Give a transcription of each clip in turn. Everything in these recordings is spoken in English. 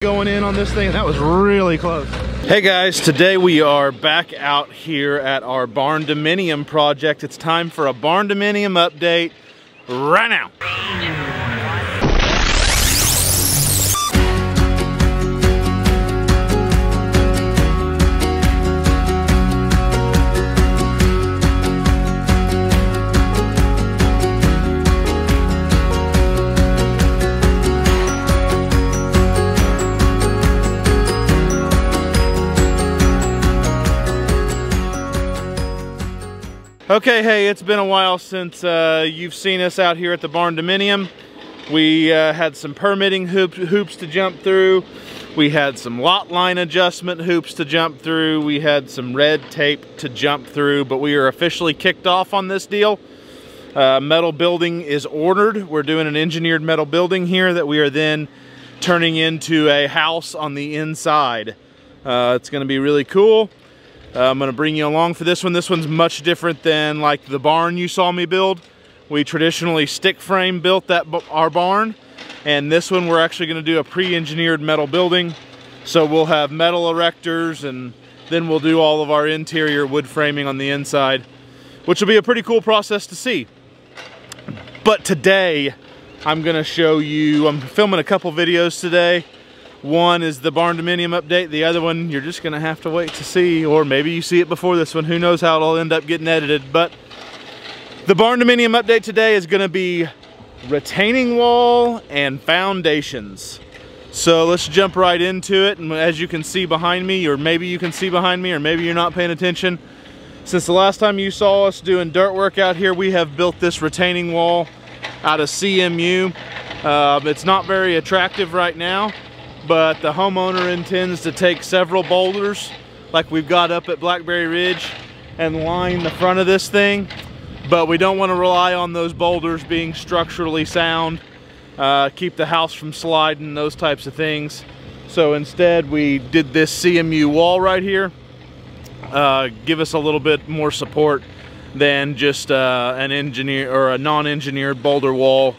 going in on this thing. That was really close. Hey guys, today we are back out here at our Barndominium project. It's time for a Barndominium update right now. Okay, hey, it's been a while since you've seen us out here at the Barndominium. We had some permitting hoops to jump through. We had some lot line adjustment hoops to jump through. We had some red tape to jump through, but we are officially kicked off on this deal. Metal building is ordered. We're doing an engineered metal building here that we are then turning into a house on the inside. It's gonna be really cool. I'm gonna bring you along for this one. This one's much different than like the barn you saw me build. We traditionally stick frame built our barn, and this one we're actually gonna do a pre-engineered metal building. So we'll have metal erectors, and then we'll do all of our interior wood framing on the inside, which will be a pretty cool process to see. But today, I'm gonna show you, I'm filming a couple videos today. One is the Barndominium update. The other one, you're just gonna have to wait to see, or maybe you see it before this one. Who knows how it'll end up getting edited. But the Barndominium update today is gonna be retaining wall and foundations. So let's jump right into it. And as you can see behind me, or maybe you can see behind me, or maybe you're not paying attention, since the last time you saw us doing dirt work out here, we have built this retaining wall out of CMU. It's not very attractive right now, but the homeowner intends to take several boulders like we've got up at Blackberry Ridge and line the front of this thing. But we don't want to rely on those boulders being structurally sound, keep the house from sliding, those types of things. So instead we did this CMU wall right here, give us a little bit more support than just an engineer or a non-engineered boulder wall.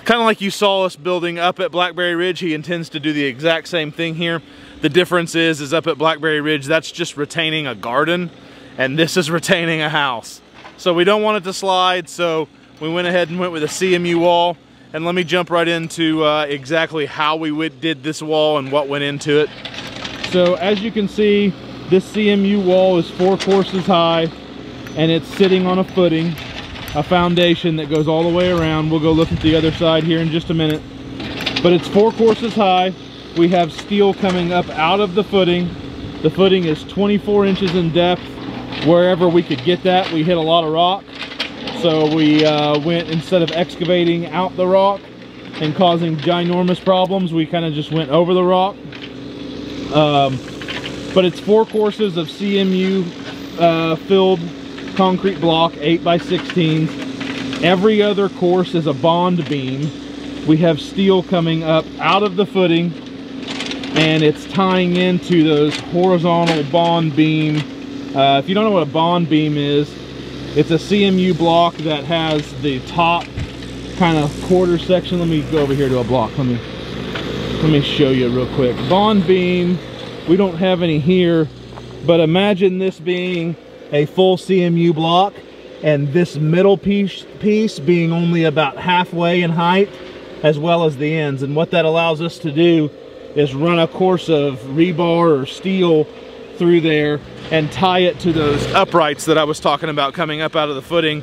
Kind of like you saw us building up at Blackberry Ridge. He intends to do the exact same thing here. The difference is up at Blackberry Ridge, that's just retaining a garden, and this is retaining a house. So we don't want it to slide, so we went ahead and went with a CMU wall. And let me jump right into exactly how we did this wall and what went into it. So as you can see, this CMU wall is 4 courses high, and it's sitting on a footing, a foundation that goes all the way around. We'll go look at the other side here in just a minute. But it's 4 courses high. We have steel coming up out of the footing. The footing is 24 inches in depth. Wherever we could get that, we hit a lot of rock. So we went, instead of excavating out the rock and causing ginormous problems, we kind of just went over the rock. But it's 4 courses of CMU filled concrete block, 8x16s. Every other course is a bond beam. We have steel coming up out of the footing, and it's tying into those horizontal bond beam. If you don't know what a bond beam is, it's a CMU block that has the top kind of quarter section. Let me go over here to a block. Let me show you real quick. Bond beam, we don't have any here, but imagine this being a full CMU block, and this middle piece being only about halfway in height, as well as the ends. And what that allows us to do is run a course of rebar or steel through there and tie it to those uprights that I was talking about coming up out of the footing.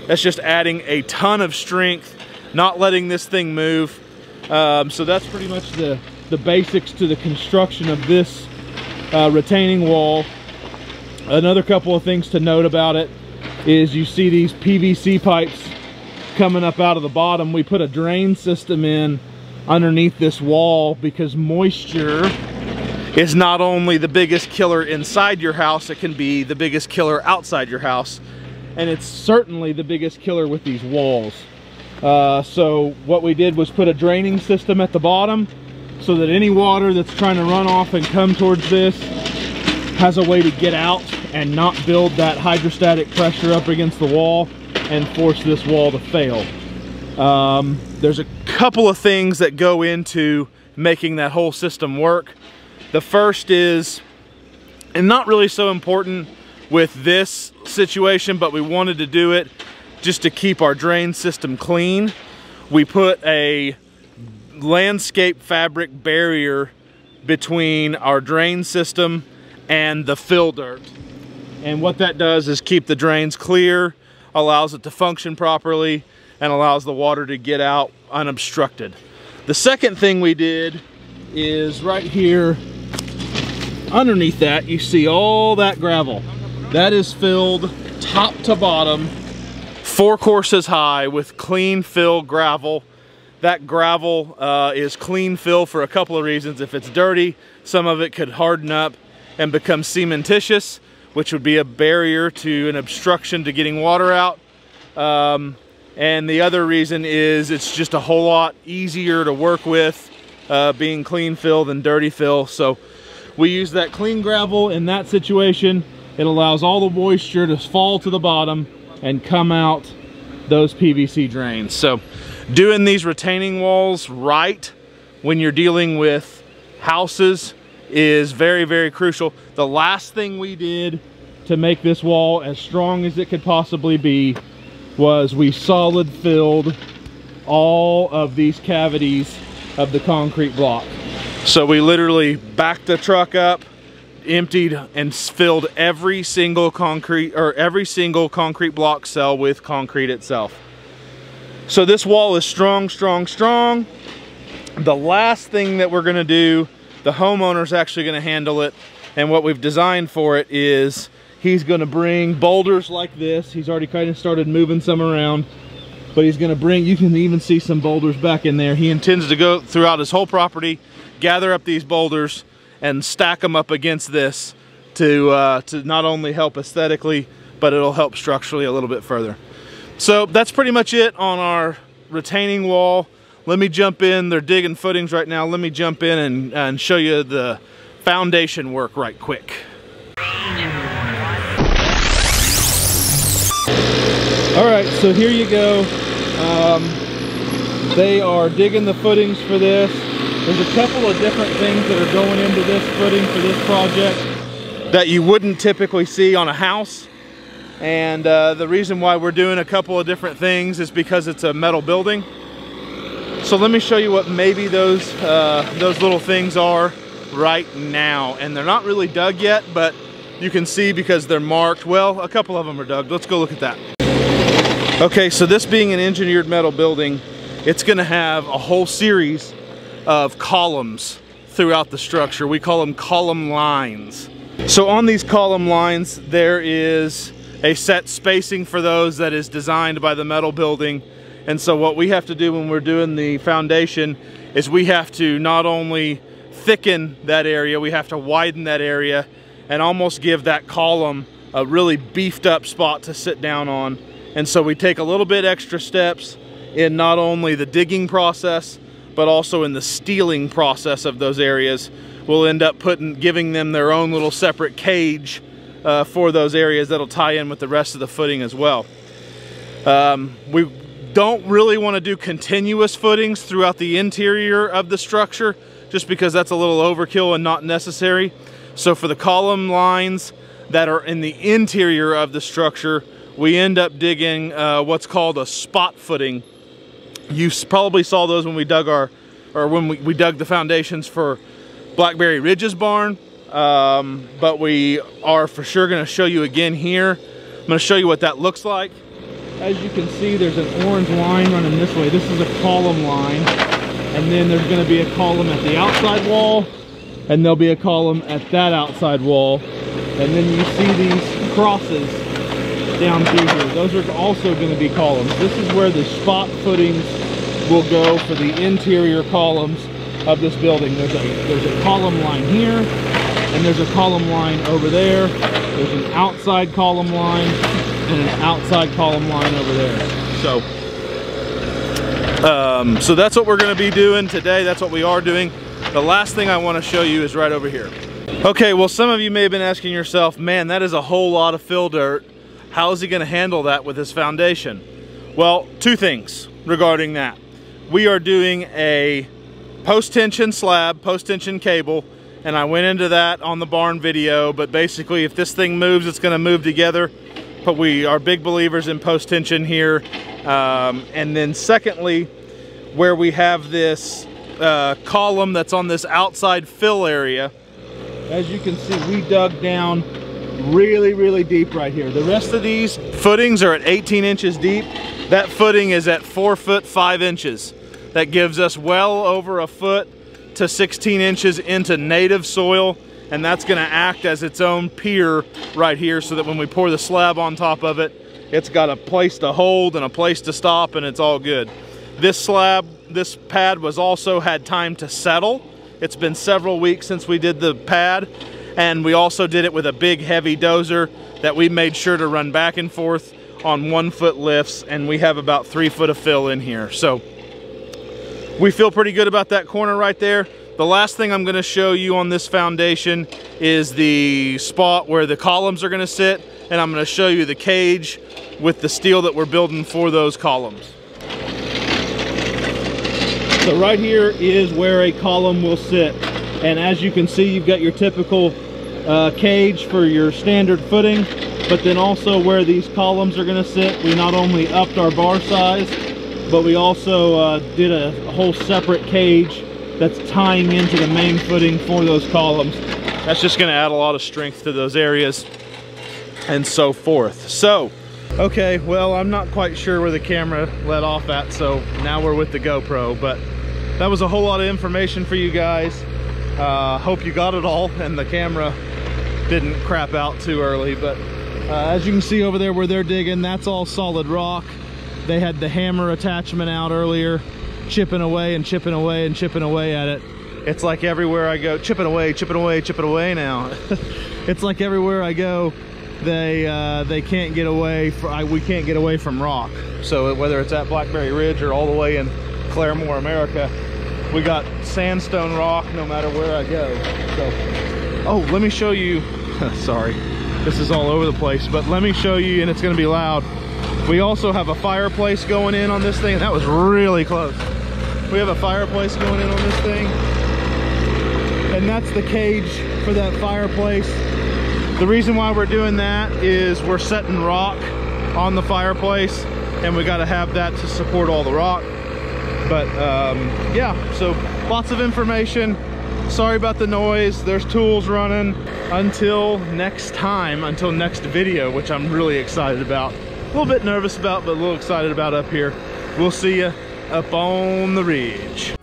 That's just adding a ton of strength, not letting this thing move. So that's pretty much the basics to the construction of this retaining wall. Another couple of things to note about it is you see these PVC pipes coming up out of the bottom. We put a drain system in underneath this wall because moisture is not only the biggest killer inside your house, it can be the biggest killer outside your house. And it's certainly the biggest killer with these walls. So what we did was put a draining system at the bottom so that any water that's trying to run off and come towards this has a way to get out and not build that hydrostatic pressure up against the wall and force this wall to fail. There's a couple of things that go into making that whole system work. The first is, and not really so important with this situation, but we wanted to do it just to keep our drain system clean. We put a landscape fabric barrier between our drain system and the fill dirt. And what that does is keep the drains clear, allows it to function properly, and allows the water to get out unobstructed. The second thing we did is right here, underneath that, you see all that gravel. That is filled top to bottom, 4 courses high with clean fill gravel. That gravel is clean fill for a couple of reasons. If it's dirty, some of it could harden up and become cementitious, which would be a barrier to an obstruction to getting water out. And the other reason is it's just a whole lot easier to work with being clean fill than dirty fill. So we use that clean gravel in that situation. It allows all the moisture to fall to the bottom and come out those PVC drains. So doing these retaining walls right when you're dealing with houses is very, very crucial. The last thing we did to make this wall as strong as it could possibly be was we solid filled all of these cavities of the concrete block. So we literally backed the truck up, emptied and filled every single concrete block cell with concrete itself. So this wall is strong, strong, strong. The last thing that we're gonna do, the homeowner's actually gonna handle it, and what we've designed for it is he's gonna bring boulders like this. He's already kind of started moving some around, but he's gonna bring, you can even see some boulders back in there. He intends to go throughout his whole property, gather up these boulders and stack them up against this to not only help aesthetically, but it'll help structurally a little bit further. So that's pretty much it on our retaining wall. Let me jump in, they're digging footings right now. Let me jump in and show you the foundation work right quick. All right, so here you go. They are digging the footings for this. There's a couple of different things that are going into this footing for this project that you wouldn't typically see on a house. And the reason why we're doing a couple of different things is because it's a metal building. So let me show you what maybe those little things are right now. And they're not really dug yet, but you can see because they're marked. Well, a couple of them are dug. Let's go look at that. Okay, so this being an engineered metal building, it's gonna have a whole series of columns throughout the structure. We call them column lines. So on these column lines, there is a set spacing for those that is designed by the metal building. And so what we have to do when we're doing the foundation is we have to not only thicken that area, we have to widen that area and almost give that column a really beefed up spot to sit down on. And so we take a little bit extra steps in not only the digging process, but also in the steeling process of those areas. We'll end up giving them their own little separate cage for those areas that'll tie in with the rest of the footing as well. We don't really want to do continuous footings throughout the interior of the structure, just because that's a little overkill and not necessary. So for the column lines that are in the interior of the structure, we end up digging what's called a spot footing. You probably saw those when we dug when we dug the foundations for Blackberry Ridge's barn, but we are for sure going to show you again here. I'm going to show you what that looks like. As you can see, there's an orange line running this way. This is a column line, and then there's going to be a column at the outside wall, and there'll be a column at that outside wall, and then you see these crosses down through here. Those are also going to be columns. This is where the spot footings will go for the interior columns of this building. There's a column line here, and there's a column line over there. There's an outside column line and an outside column line over there. So that's what we're going to be doing today. That's what we are doing. The last thing I want to show you is right over here. Okay, well, some of you may have been asking yourself, man, that is a whole lot of fill dirt. How is he going to handle that with his foundation? Well, two things regarding that. We are doing a post-tension slab, post-tension cable, and I went into that on the barn video. But basically, if this thing moves, it's going to move together. But we are big believers in post-tension here. And then secondly, where we have this column that's on this outside fill area, as you can see, we dug down really deep right here. The rest of these footings are at 18 inches deep. That footing is at 4 foot 5 inches. That gives us well over a foot to 16 inches into native soil, and that's going to act as its own pier right here, so that when we pour the slab on top of it, it's got a place to hold and a place to stop, and it's all good. This slab, this pad was also had time to settle. It's been several weeks since we did the pad, and we also did it with a big heavy dozer that we made sure to run back and forth on 1 foot lifts, and we have about 3 foot of fill in here. So we feel pretty good about that corner right there. The last thing I'm going to show you on this foundation is the spot where the columns are going to sit, and I'm going to show you the cage with the steel that we're building for those columns. So right here is where a column will sit, and as you can see, you've got your typical cage for your standard footing, but then also where these columns are going to sit, we not only upped our bar size, but we also did a whole separate cage that's tying into the main footing for those columns. That's just going to add a lot of strength to those areas and so forth. So, okay, well, I'm not quite sure where the camera let off at, so now we're with the GoPro, but that was a whole lot of information for you guys. Hope you got it all and the camera didn't crap out too early, but as you can see over there where they're digging, that's all solid rock. They had the hammer attachment out earlier, chipping away and chipping away and chipping away at it. It's like everywhere I go, chipping away now. It's like everywhere I go, they can't get away, we can't get away from rock. So whether it's at Blackberry Ridge or all the way in Claremore, America, we got sandstone rock no matter where I go. So, oh, let me show you, sorry, this is all over the place, but let me show you, and it's gonna be loud. We also have a fireplace going in on this thing, and that was really close. We have a fireplace going in on this thing, and that's the cage for that fireplace. The reason why we're doing that is we're setting rock on the fireplace, and we got to have that to support all the rock. But yeah, so lots of information. Sorry about the noise, there's tools running. Until next time, until next video, which I'm really excited about. A little bit nervous about, but a little excited about up here. We'll see you up on the ridge.